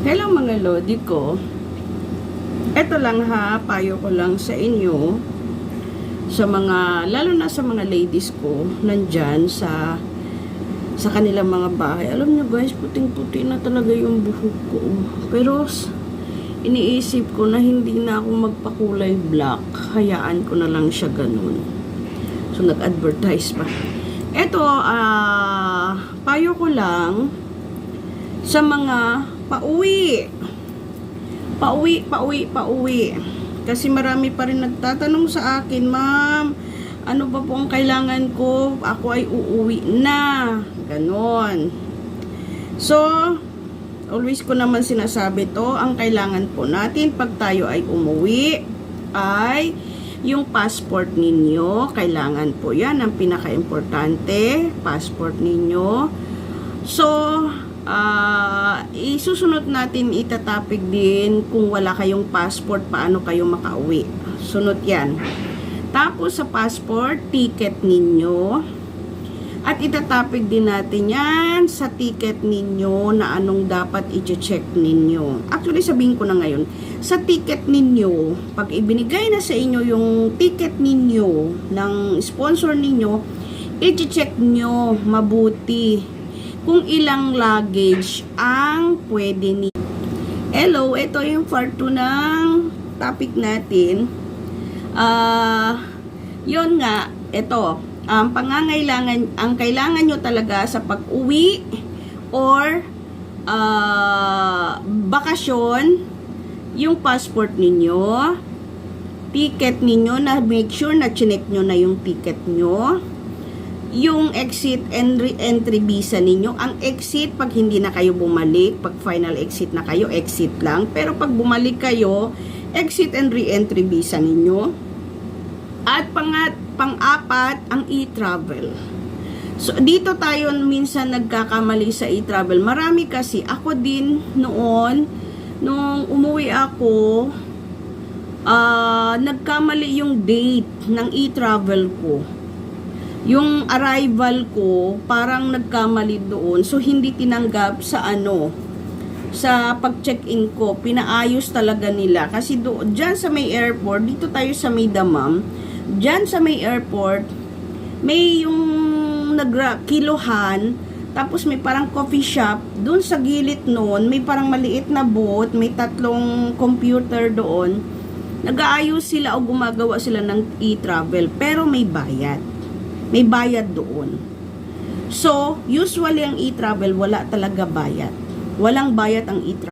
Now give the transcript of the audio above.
Hello mga lodi ko. Eto lang ha, payo ko lang sa inyo, sa mga, lalo na sa mga ladies ko, nandyan sa kanilang mga bahay. Alam nyo guys, puting-puti na talaga yung buhok ko. Pero iniisip ko na hindi na ako magpakulay black. Hayaan ko na lang siya ganun. So nag-advertise pa. Eto, payo ko lang sa mga pauwi. Kasi marami pa rin nagtatanong sa akin, ma'am, ano ba po ang kailangan ko? Ako ay uuwi na. Ganon. So, always ko naman sinasabi to, ang kailangan po natin pag tayo ay umuwi ay yung passport ninyo. Kailangan po yan, ang pinaka-importante, passport ninyo. So, isusunod natin, itatapik din kung wala kayong passport, paano kayo makauwi. Sunod yan. Tapos sa passport, ticket ninyo. At itatapik din natin yan sa ticket ninyo na anong dapat i-check ninyo. Actually, sabihin ko na ngayon, sa ticket ninyo, pag ibinigay na sa inyo yung ticket ninyo ng sponsor ninyo, i-check nyo mabuti kung ilang luggage ang pwede ni. Hello, ito yung part 2 ng topic natin. Yun nga, ito, ang kailangan nyo talaga sa pag-uwi or bakasyon, yung passport ninyo, ticket ninyo, na make sure na chinek nyo na yung ticket nyo, yung exit and re-entry visa ninyo. Ang exit, pag hindi na kayo bumalik, pag final exit na kayo, exit lang. Pero pag bumalik kayo, exit and re-entry visa ninyo. At pang-apat, ang e-travel. So, dito tayo minsan nagkakamali sa e-travel. Marami kasi, ako din noon, nung umuwi ako, nagkamali yung date ng e-travel ko. Yung arrival ko, parang nagkamali doon. So, hindi tinanggap sa sa pag-check-in ko. Pinaayos talaga nila. Kasi dyan sa may airport, dito tayo sa may Damam, dyan sa may airport, may yung nagkilohan, tapos may parang coffee shop. Doon sa gilid noon, may parang maliit na booth, may 3 computer doon. Nag-aayos sila o gumagawa sila ng e-travel. Pero may bayad. May bayad doon. So, usually ang e-travel, wala talaga bayad. Walang bayad ang e-travel.